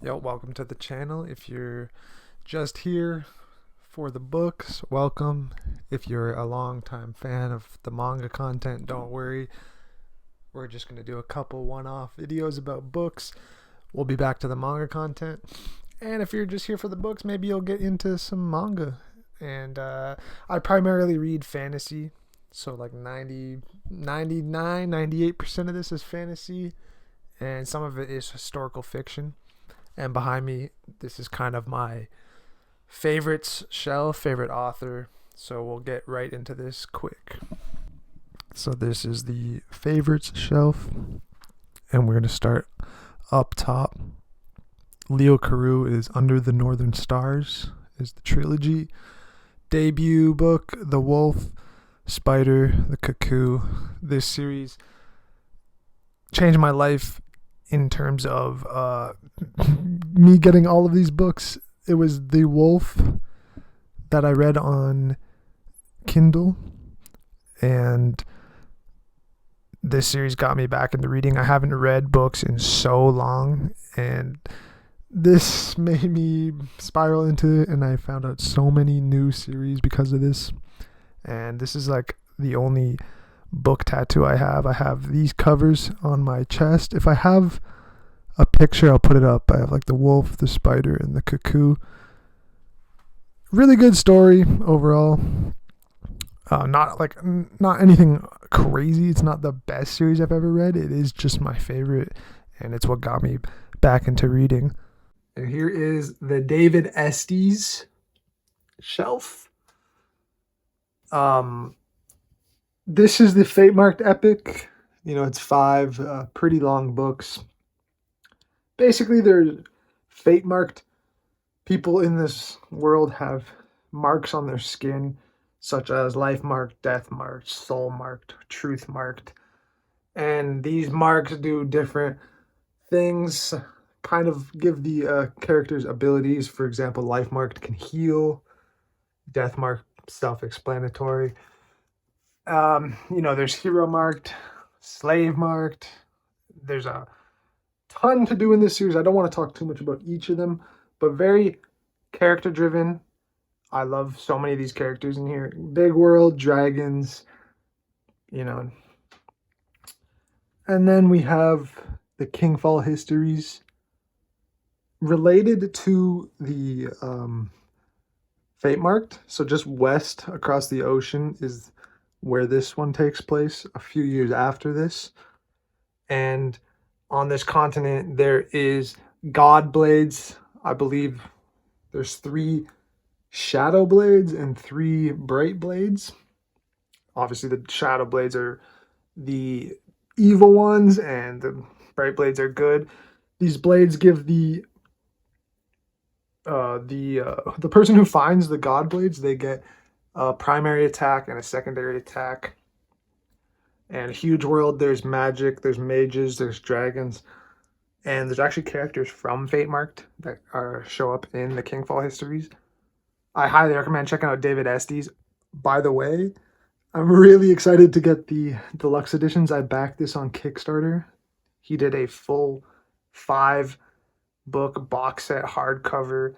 Yo, welcome to the channel. If you're just here for the books, welcome. If you're a long-time fan of the manga content, don't worry. We're just going to do a couple one-off videos about books. We'll be back to the manga content. And if you're just here for the books, maybe you'll get into some manga. And I primarily read fantasy. So like 98% of this is fantasy. And some of it is historical fiction. And behind me, this is kind of my favorites shelf, favorite author. So we'll get right into this quick. So this is the favorites shelf. And we're going to start up top. Leo Carew is Under the Northern Stars, is the trilogy. Debut book, The Wolf, Spider, The Cuckoo. This series changed my life in terms of me getting all of these books. It was The Wolf that I read on Kindle, and this series got me back into reading. I haven't read books in so long, and this made me spiral into it, and I found out so many new series because of this. And this is like the only book tattoo I have. I have these covers on my chest. If I have a picture, I'll put it up. I have like the wolf, the spider, and the cuckoo. Really good story overall. Not anything crazy. It's not the best series I've ever read. It is just my favorite, and it's what got me back into reading. And here is the David Estes shelf. This is the Fate Marked epic. It's 5 pretty long books. Basically, there's fate marked. People in this world have marks on their skin, such as life marked, death marked, soul marked, truth marked. And these marks do different things, kind of give the characters abilities. For example, life marked can heal, death marked, self-explanatory. There's hero marked, slave marked. There's a ton to do in this series. I don't want to talk too much about each of them, but very character driven. I love so many of these characters in here. Big world, dragons, And then we have the Kingfall histories related to the Fate Marked. So just west across the ocean is where this one takes place, a few years after this. And on this continent, there is God Blades. I believe there's 3 Shadow Blades and 3 Bright Blades. Obviously, the Shadow Blades are the evil ones, and the Bright Blades are good. These blades give the person who finds the God Blades, they get a primary attack and a secondary attack. And huge world, there's magic, there's mages, there's dragons, and there's actually characters from Fate Marked that show up in the Kingfall histories. I highly recommend checking out David Estes. By the way, I'm really excited to get the deluxe editions. I backed this on Kickstarter. He did a full 5-book box set, hardcover,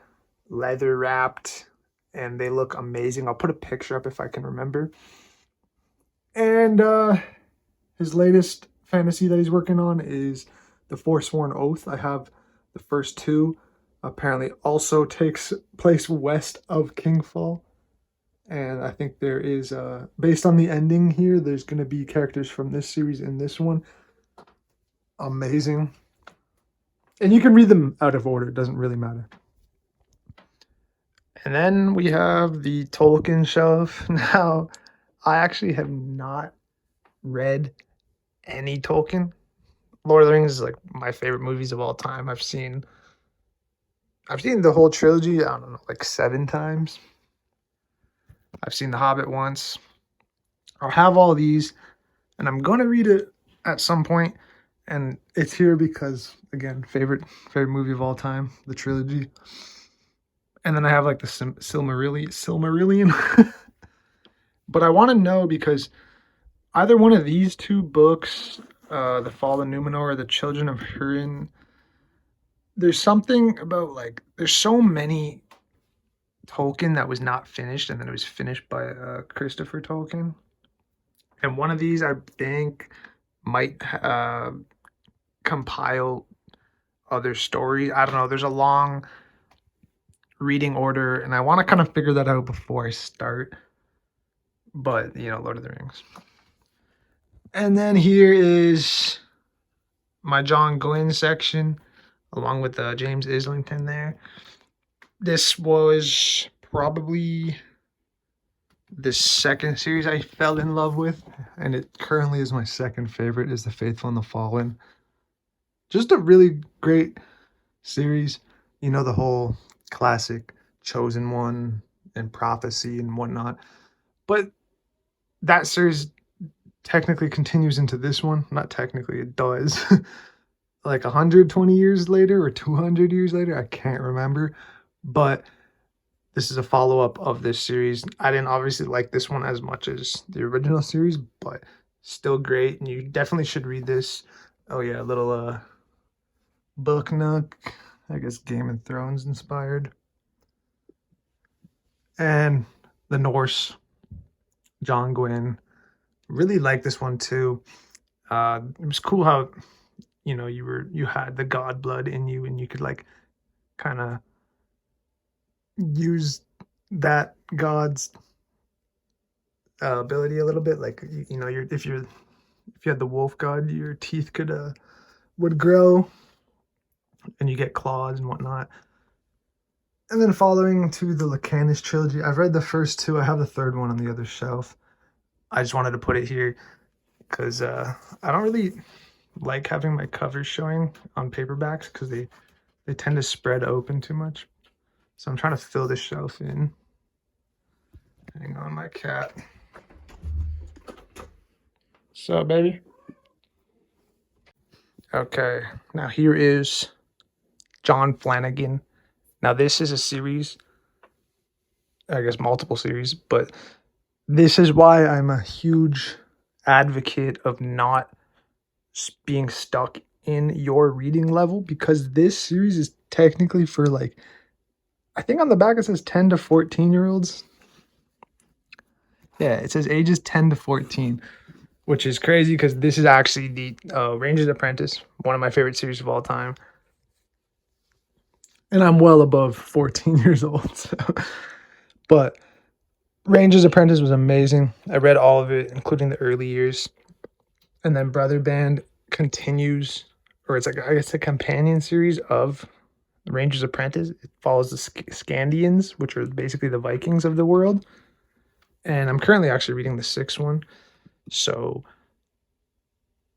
leather wrapped, and they look amazing. I'll put a picture up if I can remember. And his latest fantasy that he's working on is The Forsworn Oath. I have the first 2. Apparently also takes place west of Kingfall. And I think there is, based on the ending here, there's going to be characters from this series in this one. Amazing. And you can read them out of order. It doesn't really matter. And then we have the Tolkien shelf. Now, I actually have not read any Tolkien. Lord of the Rings is like my favorite movies of all time. I've seen the whole trilogy, I don't know, like 7 times. I've seen The Hobbit once. I'll have all these, and I'm going to read it at some point. And it's here because, again, favorite movie of all time, the trilogy. And then I have like the Silmarillion. But I want to know because either one of these 2 books, The Fall of Numenor or The Children of Húrin, there's something about like there's so many Tolkien that was not finished, and then it was finished by Christopher Tolkien. And one of these, I think, might compile other stories. I don't know. There's a long reading order, and I want to kind of figure that out before I start. But Lord of the Rings. And then here is my John Gwynne section, along with James Islington there. This was probably the second series I fell in love with, and it currently is my second favorite, is The Faithful and the Fallen. Just a really great series. The whole classic Chosen One and prophecy and whatnot. But that series technically continues into this one. Not technically, it does. Like 120 years later or 200 years later, I can't remember. But this is a follow-up of this series. I didn't obviously like this one as much as the original series, but still great, and you definitely should read this. Oh yeah, a little book nook, I guess Game of Thrones inspired. And the Norse, John Gwynne. Really like this one too. It was cool how you had the god blood in you, and you could like kind of use that god's ability a little bit. Like if you had the wolf god, your teeth would grow, and you get claws and whatnot. And then following to the Lucanus trilogy, I've read the first two. I have the third one on the other shelf. I just wanted to put it here because I don't really like having my covers showing on paperbacks because they tend to spread open too much. So I'm trying to fill this shelf in. Hang on, my cat. What's up, baby? Okay, now here is John Flanagan. Now this is a series, I guess multiple series, but this is why I'm a huge advocate of not being stuck in your reading level, because this series is technically for like, I think on the back it says 10 to 14-year-olds. Yeah, it says ages 10 to 14, which is crazy because this is actually the Ranger's Apprentice, one of my favorite series of all time. And I'm well above 14 years old. So. But Ranger's Apprentice was amazing. I read all of it, including the early years. And then Brother Band continues, or it's like, I guess, a companion series of Ranger's Apprentice. It follows the Scandians, which are basically the Vikings of the world. And I'm currently actually reading the sixth one. So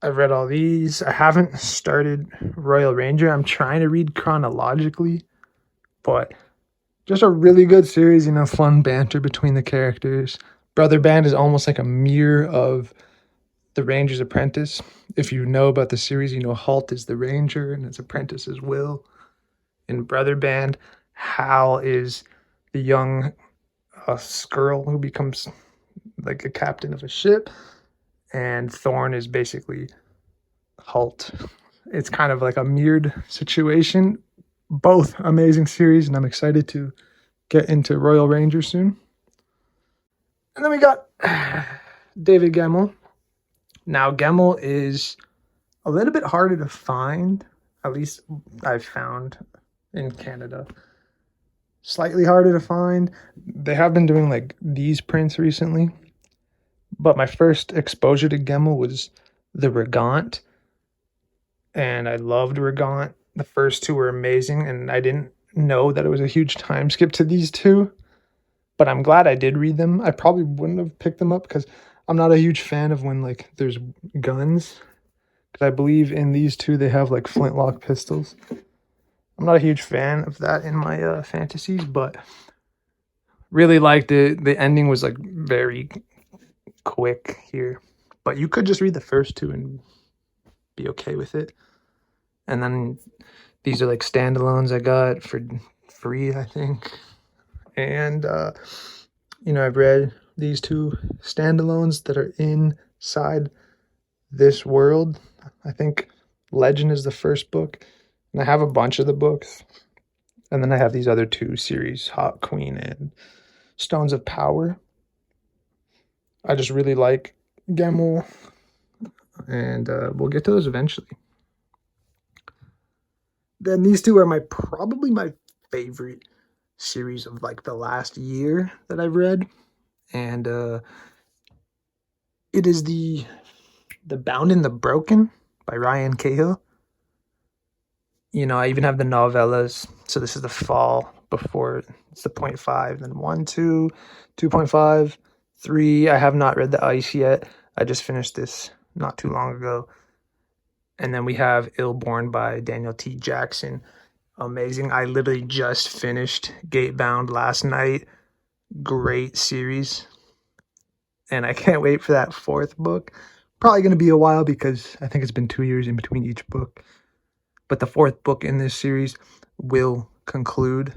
I've read all these. I haven't started Royal Ranger. I'm trying to read chronologically, but just a really good series, fun banter between the characters. Brother Band is almost like a mirror of the Ranger's Apprentice. If you know about the series, Halt is the Ranger and his apprentice is Will. In Brother Band, Hal is the young Skrull who becomes like a captain of a ship, and Thorn is basically Halt. It's kind of like a mirrored situation. Both amazing series, and I'm excited to get into Royal Ranger soon. And then we got David Gemmell. Now, Gemmell is a little bit harder to find, at least I've found in Canada. Slightly harder to find. They have been doing like these prints recently, but my first exposure to Gemmell was the Regant, and I loved Regant. The first two were amazing, and I didn't know that it was a huge time skip to these two, but I'm glad I did read them. I probably wouldn't have picked them up because I'm not a huge fan of when like there's guns, because I believe in these two they have like flintlock pistols. I'm not a huge fan of that in my fantasies, but really liked it. The ending was like very quick here, but you could just read the first two and be okay with it. And then these are like standalones I got for free, I think. And I've read these two standalones that are inside this world. I think Legend is the first book, And I have a bunch of the books. And then I have these other two series, Hot Queen and Stones of Power. I just really like Gemmell, and we'll get to those eventually. Then these two are probably my favorite series of like the last year that I've read, and it is the Bound and the Broken by Ryan Cahill. You know, I even have the novellas. So this is the fall before it's the 0.5, then 1, 2, 2.5, 3. I have not read The Ice yet. I just finished this not too long ago. And then we have Illborn by Daniel T. Jackson. Amazing. I literally just finished Gatebound last night. Great series. And I can't wait for that fourth book. Probably going to be a while because I think it's been 2 years in between each book. But the fourth book in this series will conclude.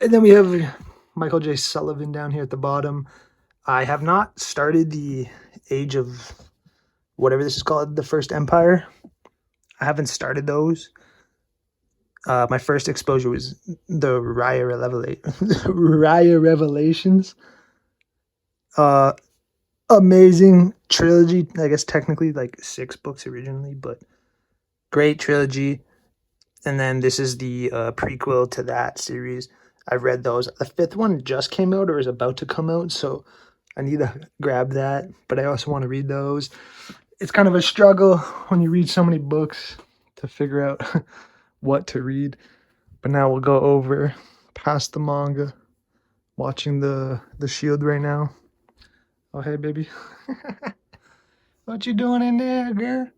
And then we have Michael J. Sullivan down here at the bottom. I have not started the Age of whatever this is called, the First Empire. I haven't started those. My first exposure was the Raya Revelations. Amazing trilogy. I guess technically like 6 books originally, but great trilogy. And then this is the prequel to that series. I've read those. The 5th one just came out or is about to come out, so I need to grab that. But I also want to read those. It's kind of a struggle when you read so many books to figure out what to read. But now we'll go over past the manga. Watching the Shield right now. Oh, hey, baby. What you doing in there, girl?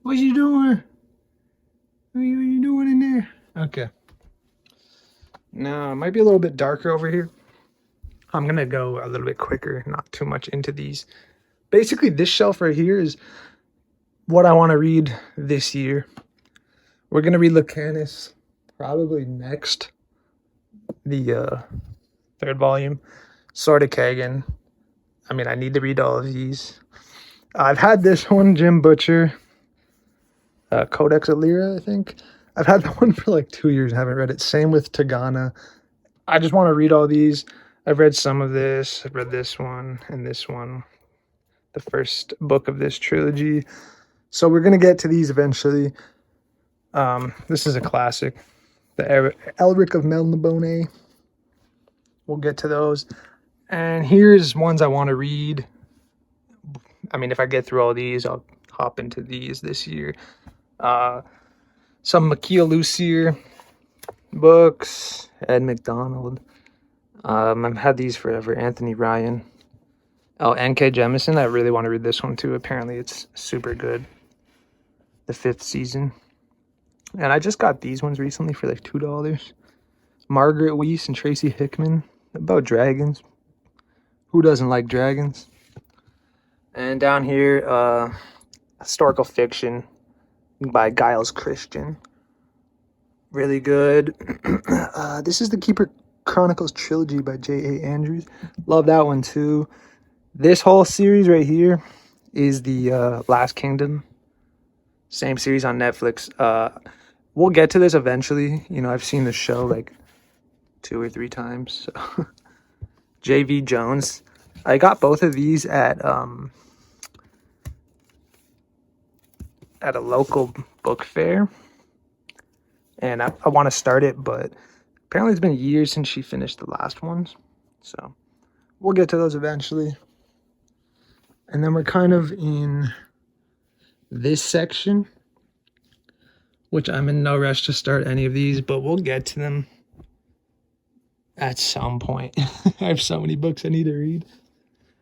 What you doing? What you doing in there? Okay. Now, it might be a little bit darker over here. I'm going to go a little bit quicker, not too much into these. Basically, this shelf right here is what I want to read this year. We're going to read Lucanus probably next. The 3rd volume. Sword of Kagan. I mean, I need to read all of these. I've had this one, Jim Butcher. Codex Alira, I think. I've had that one for like 2 years and haven't read it. Same with Tagana. I just want to read all these. I've read some of this. I've read this one and this one. The first book of this trilogy. So we're going to get to these eventually. This is a classic. The Elric of Melniboné. We'll get to those. And here's ones I want to read. I mean, if I get through all these, I'll hop into these this year. Some Makia Lucier books. Ed McDonald. I've had these forever. Anthony Ryan. Oh, N.K. Jemisin. I really want to read this one too. Apparently it's super good. The 5th season. And I just got these ones recently for like $2. Margaret Weiss and Tracy Hickman. About dragons. Who doesn't like dragons? And down here, historical fiction by Giles Christian. Really good. This is the Keeper Chronicles trilogy by J.A. Andrews. Love that one too. This whole series right here is the Last Kingdom. Same series on Netflix. We'll get to this eventually. You know, I've seen the show like 2 or 3 times. So. J.V. Jones. I got both of these at a local book fair. And I want to start it, but apparently it's been years since she finished the last ones. So we'll get to those eventually. And then we're kind of in this section, which I'm in no rush to start any of these, but we'll get to them at some point. I have so many books I need to read.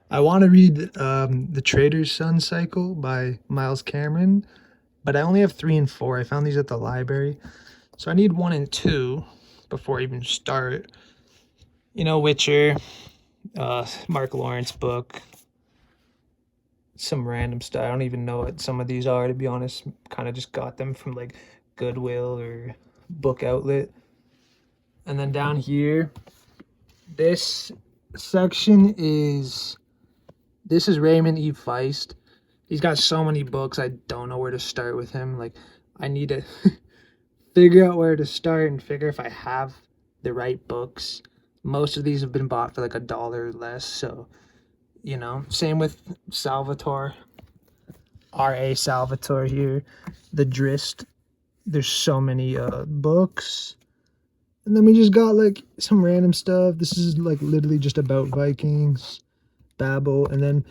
I want to read The Trader's Son Cycle by Miles Cameron, but I only have 3 and 4. I found these at the library. So I need 1 and 2 before I even start. You know, Witcher, Mark Lawrence book, some random stuff. I don't even know what some of these are, to be honest. Kind of just got them from like Goodwill or Book Outlet. And then down here, this section is... This is Raymond E. Feist. He's got so many books, I don't know where to start with him. Like, I need to figure out where to start and figure if I have the right books. Most of these have been bought for like $1 or less, so, you know. Same with Salvatore. R.A. Salvatore here. The Drist. There's so many books. And then we just got like some random stuff. This is like literally just about Vikings. Babel. And then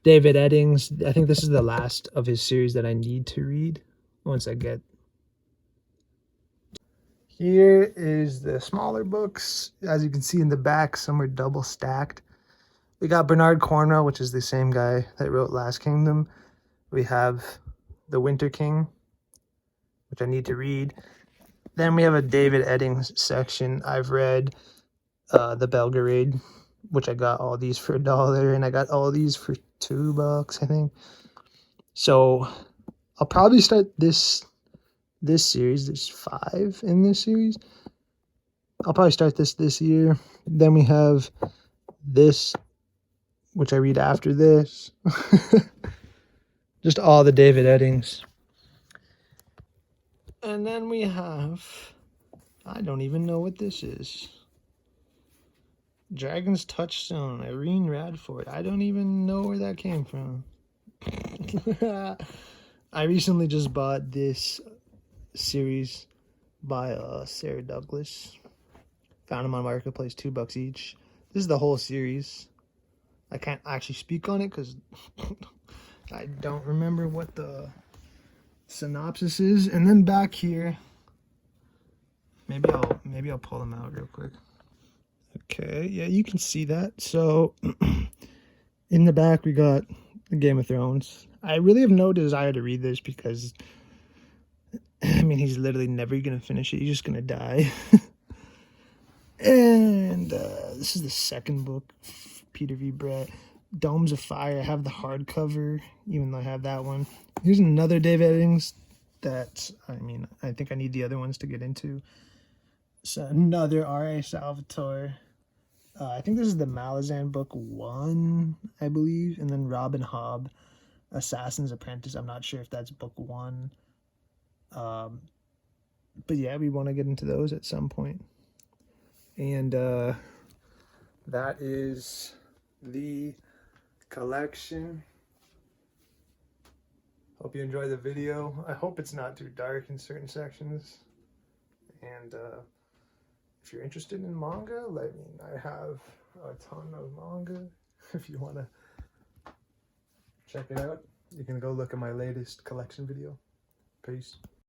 David Eddings. I think this is the last of his series that I need to read once I get. Here is the smaller books. As you can see in the back, some are double stacked. We got Bernard Cornwell, which is the same guy that wrote Last Kingdom. We have The Winter King, which I need to read. Then we have a David Eddings section. I've read The Belgrade, which I got all these for $1, and I got all these for $2, I think. So I'll probably start this series. There's 5 in this series. I'll probably start this year. Then we have this, which I read after this. Just all the David Eddings. And then we have, I don't even know what this is. Dragon's Touchstone, Irene Radford. I don't even know where that came from. I recently just bought this series by Sarah Douglas. Found them on Marketplace, $2 each. This is the whole series. I can't actually speak on it because I don't remember what the synopsis is. And then back here, maybe I'll pull them out real quick. Okay, yeah, you can see that. So in the back we got the Game of Thrones. I really have no desire to read this because I mean, he's literally never gonna finish it. He's just gonna die. And this is the second book, Peter V. Brett. Domes of Fire. I have the hardcover, even though I have that one. Here's another David Eddings that, I mean, I think I need the other ones to get into. So another R.A. Salvatore. I think this is the Malazan book 1, I believe. And then Robin Hobb, Assassin's Apprentice. I'm not sure if that's book 1. But yeah, we want to get into those at some point. And that is the collection. Hope you enjoy the video. I hope it's not too dark in certain sections. And if you're interested in manga, let me know. I have a ton of manga. If you want to check it out, you can go look at my latest collection video. Peace.